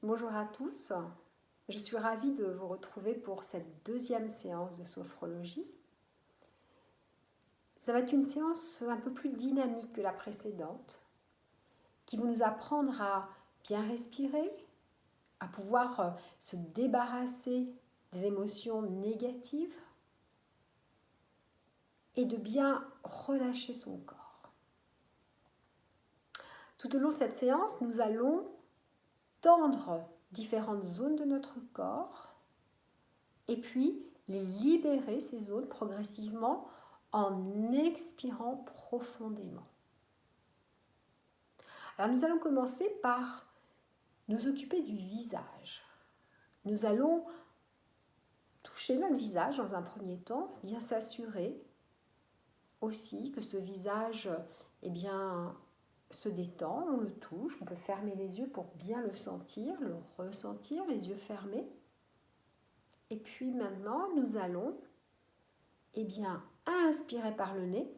Bonjour à tous, je suis ravie de vous retrouver pour cette deuxième séance de sophrologie. Ça va être une séance un peu plus dynamique que la précédente, qui va nous apprendre à bien respirer, à pouvoir se débarrasser des émotions négatives et de bien relâcher son corps. Tout au long de cette séance, nous allons tendre différentes zones de notre corps et puis les libérer, ces zones, progressivement en expirant profondément. Alors nous allons commencer par nous occuper du visage. Nous allons toucher notre visage dans un premier temps, bien s'assurer aussi que ce visage se détend, on le touche, on peut fermer les yeux pour bien le sentir, le ressentir, les yeux fermés. Et puis maintenant, nous allons inspirer par le nez,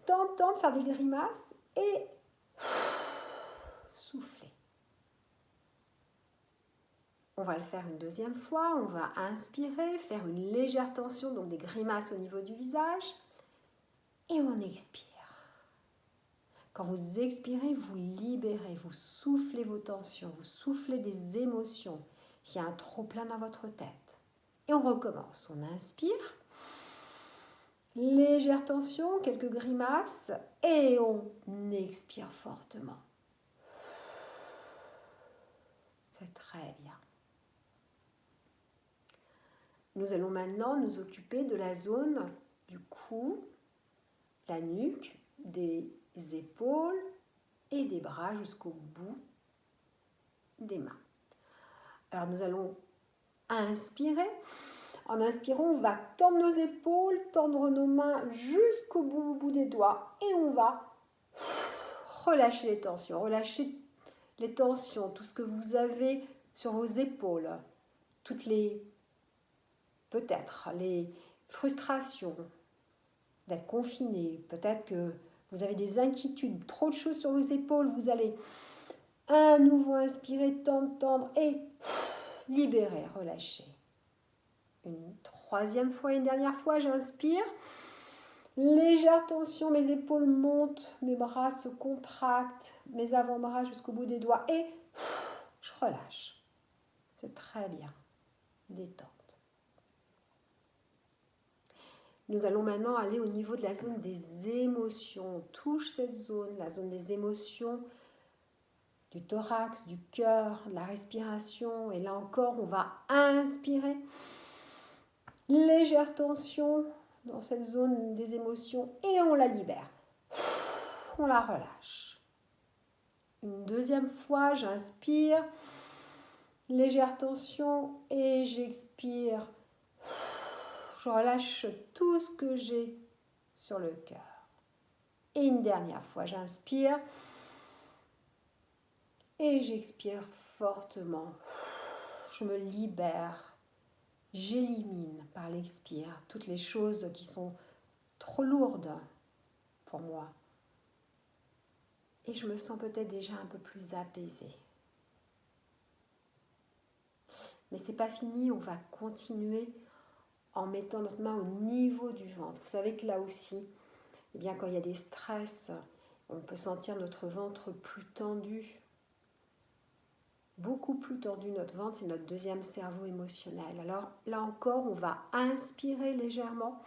tenter de faire des grimaces et souffler. On va le faire une deuxième fois, on va inspirer, faire une légère tension, donc des grimaces au niveau du visage, et on expire. Quand vous expirez, vous libérez, vous soufflez vos tensions, vous soufflez des émotions, s'il y a un trop-plein dans votre tête. Et on recommence, on inspire, légère tension, quelques grimaces, et on expire fortement. C'est très bien. Nous allons maintenant nous occuper de la zone du cou, la nuque, des épaules et des bras jusqu'au bout des mains. Alors nous allons inspirer. En inspirant, on va tendre nos épaules, tendre nos mains jusqu'au bout des doigts et on va relâcher les tensions. Relâcher les tensions, tout ce que vous avez sur vos épaules, toutes les peut-être les frustrations d'être confiné, peut-être que vous avez des inquiétudes, trop de choses sur vos épaules, vous allez à nouveau inspirer, tendre et libérer, relâcher. Une troisième fois, une dernière fois, j'inspire. Légère tension, mes épaules montent, mes bras se contractent, mes avant-bras jusqu'au bout des doigts et je relâche. C'est très bien. Détente. Nous allons maintenant aller au niveau de la zone des émotions. On touche cette zone, la zone des émotions, du thorax, du cœur, de la respiration. Et là encore, on va inspirer. Légère tension dans cette zone des émotions et on la libère. On la relâche. Une deuxième fois, j'inspire. Légère tension et j'expire. Je relâche tout ce que j'ai sur le cœur. Et une dernière fois, j'inspire et j'expire fortement. Je me libère, j'élimine par l'expire toutes les choses qui sont trop lourdes pour moi. Et je me sens peut-être déjà un peu plus apaisée. Mais c'est pas fini, on va continuer en mettant notre main au niveau du ventre. Vous savez que là aussi, quand il y a des stress, on peut sentir notre ventre plus tendu. Beaucoup plus tendu, notre ventre, c'est notre deuxième cerveau émotionnel. Alors là encore, on va inspirer légèrement,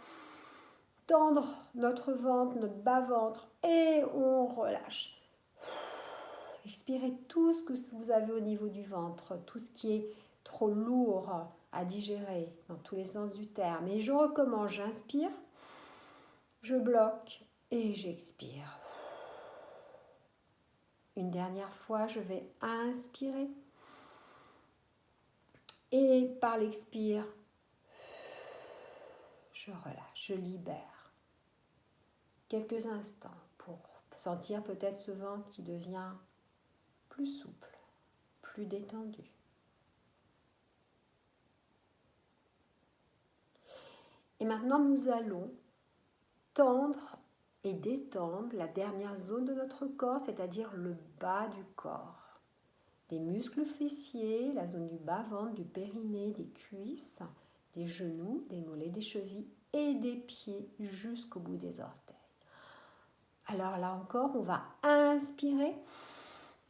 tendre notre ventre, notre bas-ventre et on relâche. Expirez tout ce que vous avez au niveau du ventre, tout ce qui est trop lourd à digérer dans tous les sens du terme. Et je recommence, j'inspire, je bloque et j'expire. Une dernière fois, je vais inspirer et par l'expire, je relâche, je libère. Quelques instants pour sentir peut-être ce ventre qui devient plus souple, plus détendu. Et maintenant, nous allons tendre et détendre la dernière zone de notre corps, c'est-à-dire le bas du corps. des muscles fessiers, la zone du bas-ventre, du périnée, des cuisses, des genoux, des mollets, des chevilles et des pieds jusqu'au bout des orteils. Alors là encore, on va inspirer.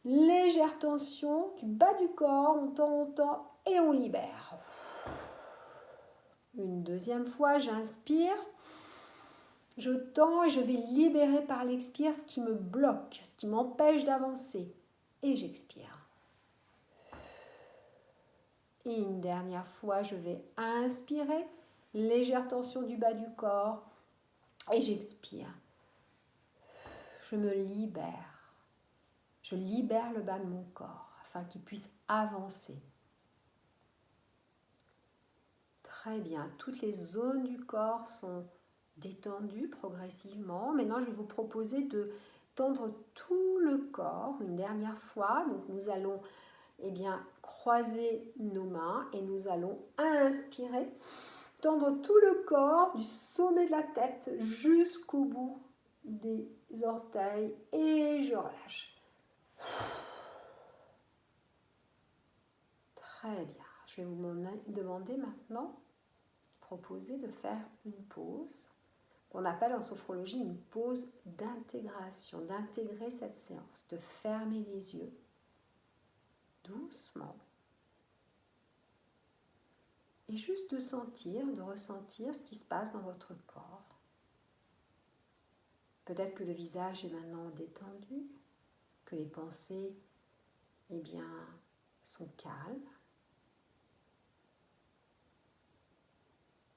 Légère tension du bas du corps, on tend et on libère. Une deuxième fois, j'inspire. Je tends et je vais libérer par l'expire ce qui me bloque, ce qui m'empêche d'avancer. Et j'expire. Et une dernière fois, je vais inspirer. Légère tension du bas du corps. Et j'expire. Je me libère. Je libère le bas de mon corps afin qu'il puisse avancer. Très bien. Toutes les zones du corps sont détendues progressivement. Maintenant, je vais vous proposer de tendre tout le corps une dernière fois. Donc, nous allons croiser nos mains et nous allons inspirer. Tendre tout le corps du sommet de la tête jusqu'au bout des orteils et je relâche. Très bien. Je vais vous demander maintenant, proposer de faire une pause qu'on appelle en sophrologie une pause d'intégration, d'intégrer cette séance, de fermer les yeux doucement et juste de sentir, de ressentir ce qui se passe dans votre corps. Peut-être que le visage est maintenant détendu, que les pensées sont calmes.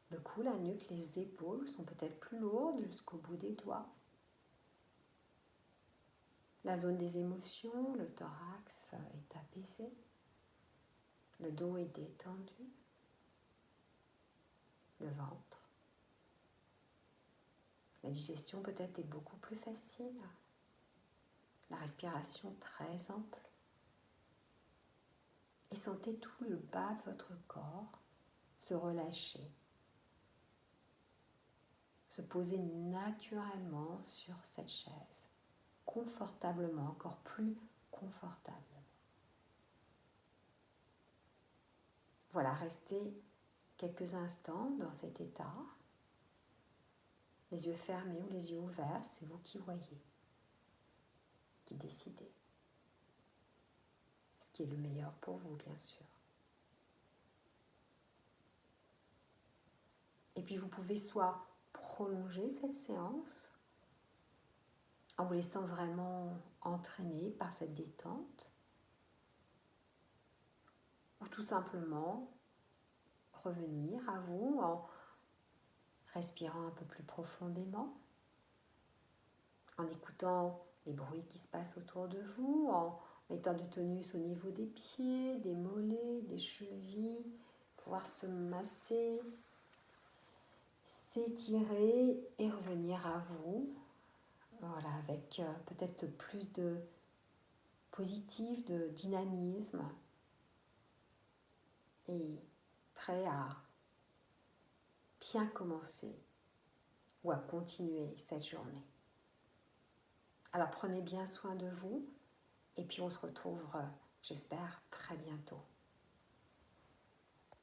Le cou, la nuque, les épaules sont peut-être plus lourdes jusqu'au bout des doigts. La zone des émotions, le thorax est apaisé. Le dos est détendu. Le ventre. La digestion peut-être est beaucoup plus facile. La respiration très ample. Et sentez tout le bas de votre corps se relâcher. Se poser naturellement sur cette chaise, confortablement, encore plus confortablement. Voilà, restez quelques instants dans cet état, les yeux fermés ou les yeux ouverts, c'est vous qui voyez, qui décidez. Ce qui est le meilleur pour vous, bien sûr. Et puis vous pouvez soit prolonger cette séance en vous laissant vraiment entraîner par cette détente, ou tout simplement revenir à vous en respirant un peu plus profondément, en écoutant les bruits qui se passent autour de vous, en mettant du tonus au niveau des pieds, des mollets, des chevilles, pouvoir se masser, s'étirer et revenir à vous. Voilà, avec peut-être plus de positif, de dynamisme et prêt à bien commencer ou à continuer cette journée. Alors prenez bien soin de vous et puis on se retrouve, j'espère, très bientôt.